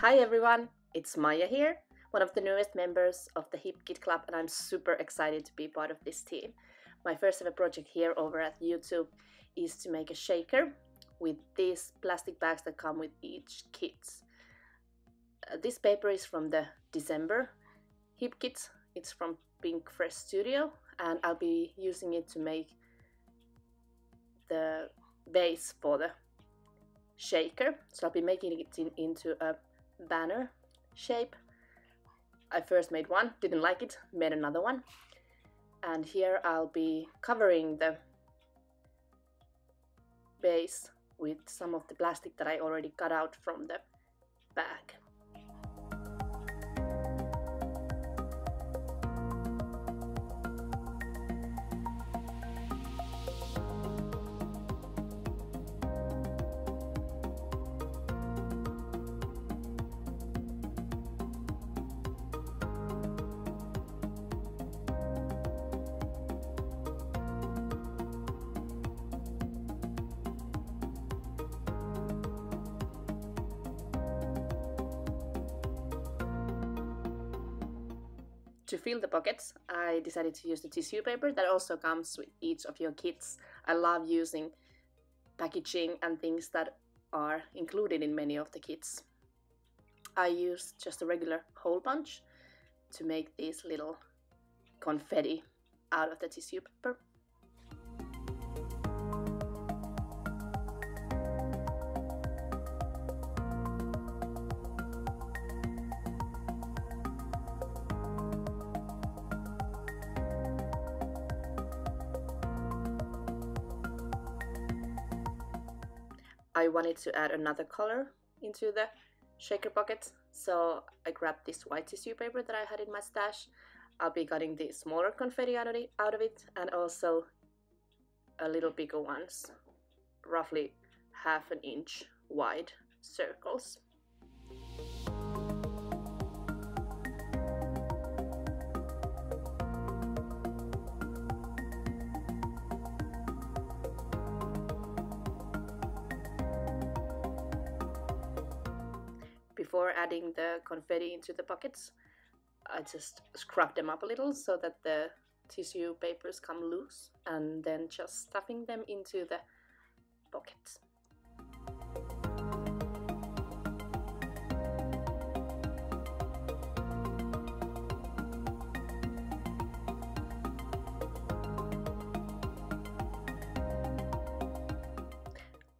Hi everyone, it's Maija here, one of the newest members of the Hip Kit Club, and I'm super excited to be part of this team. My first ever project here over at YouTube is to make a shaker with these plastic bags that come with each kit. This paper is from the December Hip Kit. It's from Pink Fresh Studio, and I'll be using it to make the base for the shaker. So I'll be making it into a banner shape. I first made one, didn't like it, made another one, and here I'll be covering the base with some of the plastic that I already cut out from the bag. To fill the pockets, I decided to use the tissue paper that also comes with each of your kits. I love using packaging and things that are included in many of the kits. I used just a regular hole punch to make these little confetti out of the tissue paper. I wanted to add another color into the shaker pocket, so I grabbed this white tissue paper that I had in my stash. I'll be cutting the smaller confetti out of it and also a little bigger ones, roughly half an inch wide circles. Before adding the confetti into the pockets, I just scrub them up a little so that the tissue papers come loose, and then just stuffing them into the pockets.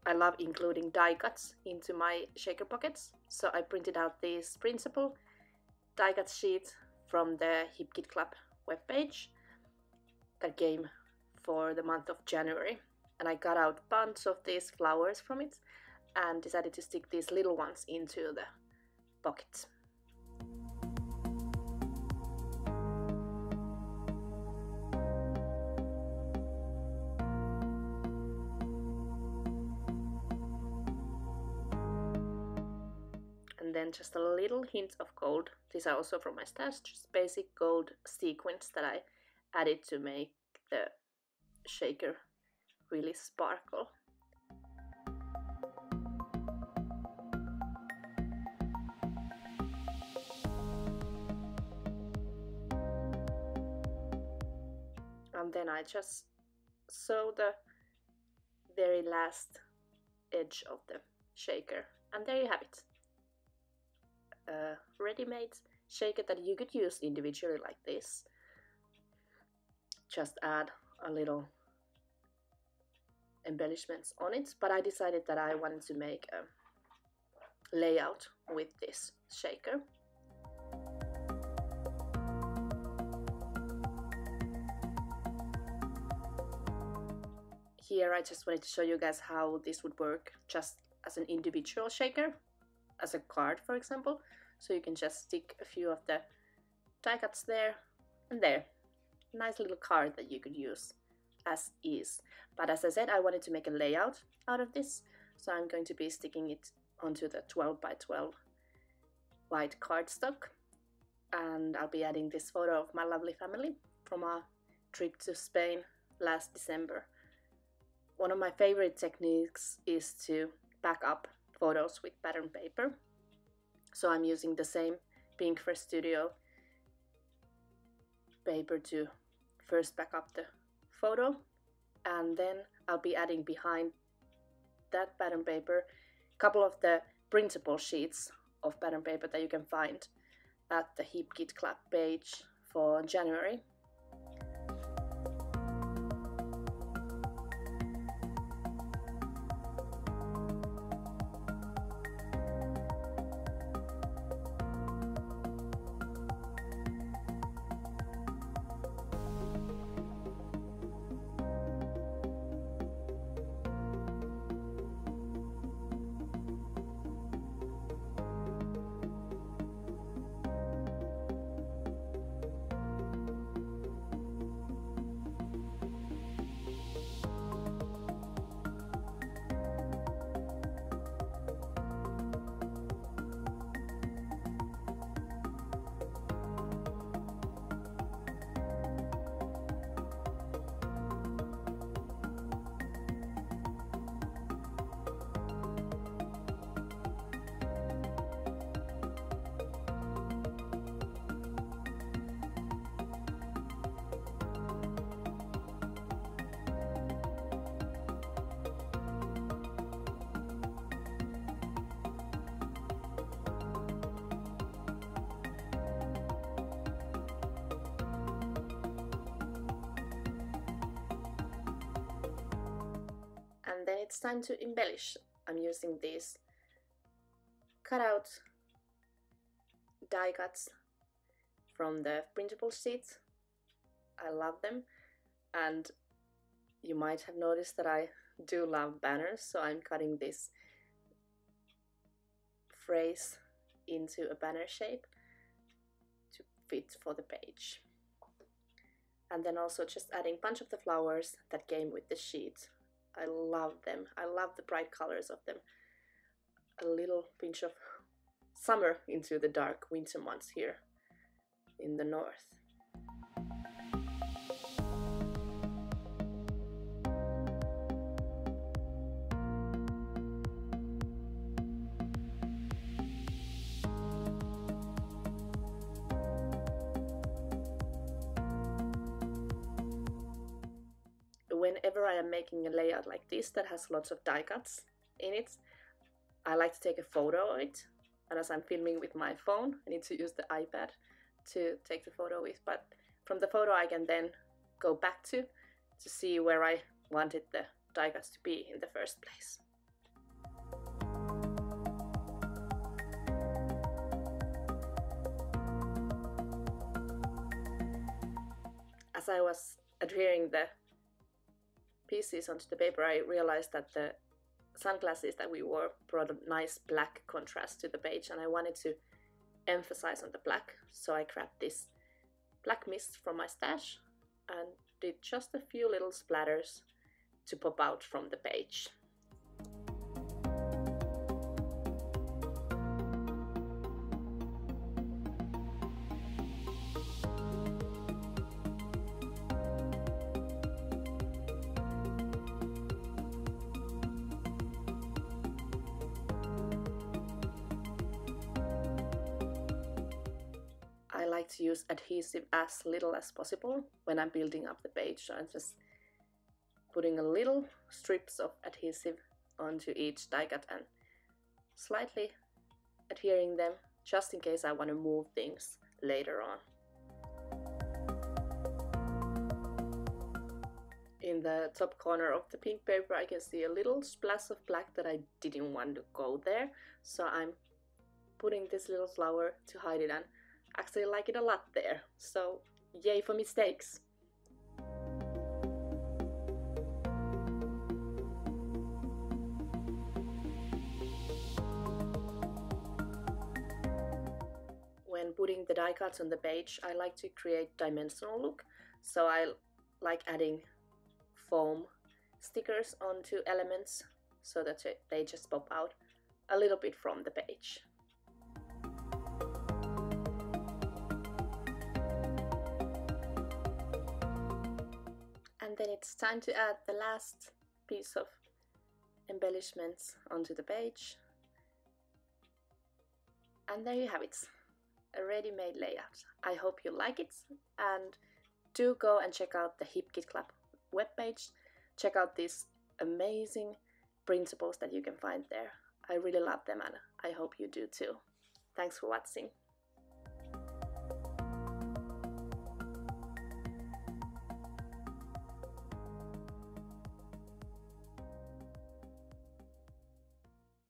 I love including die cuts into my shaker pockets, so I printed out this printable die cut sheet from the Hip Kit Club webpage that came for the month of January, and I cut out a bunch of these flowers from it and decided to stick these little ones into the pockets. And then just a little hint of gold. These are also from my stash, just basic gold sequins that I added to make the shaker really sparkle. And then I just sew the very last edge of the shaker, and there you have it. A ready-made shaker that you could use individually like this. Just add a little embellishments on it, but I decided that I wanted to make a layout with this shaker. Here I just wanted to show you guys how this would work just as an individual shaker, as a card for example. So you can just stick a few of the die cuts there and there. Nice little card that you could use as is. But as I said, I wanted to make a layout out of this, so I'm going to be sticking it onto the 12 by 12 white cardstock, and I'll be adding this photo of my lovely family from our trip to Spain last December. One of my favorite techniques is to back up photos with pattern paper. So I'm using the same Pink Fresh Studio paper to first back up the photo, and then I'll be adding behind that pattern paper a couple of the printable sheets of pattern paper that you can find at the Hip Kit Club page for January. And then it's time to embellish. I'm using these cutout die cuts from the printable sheets. I love them, and you might have noticed that I do love banners, so I'm cutting this phrase into a banner shape to fit for the page. And then also just adding a bunch of the flowers that came with the sheet. I love them. I love the bright colors of them. A little pinch of summer into the dark winter months here in the north. Whenever I am making a layout like this that has lots of die cuts in it, I like to take a photo of it. And as I'm filming with my phone, I need to use the iPad to take the photo with. But from the photo I can then go back to see where I wanted the die cuts to be in the first place. As I was adhering the pieces onto the paper, I realized that the sunglasses that we wore brought a nice black contrast to the page, and I wanted to emphasize on the black, so I grabbed this black mist from my stash and did just a few little splatters to pop out from the page. I like to use adhesive as little as possible when I'm building up the page, so I'm just putting a little strips of adhesive onto each die cut and slightly adhering them just in case I want to move things later on. In the top corner of the pink paper I can see a little splash of black that I didn't want to go there, so I'm putting this little flower to hide it, and actually like it a lot there, so yay for mistakes! When putting the die cuts on the page, I like to create dimensional look, so I like adding foam stickers onto elements so that they just pop out a little bit from the page. And then it's time to add the last piece of embellishments onto the page. And there you have it, a ready-made layout. I hope you like it, and do go and check out the Hip Kit Club webpage. Check out these amazing principles that you can find there. I really love them, and I hope you do too. Thanks for watching.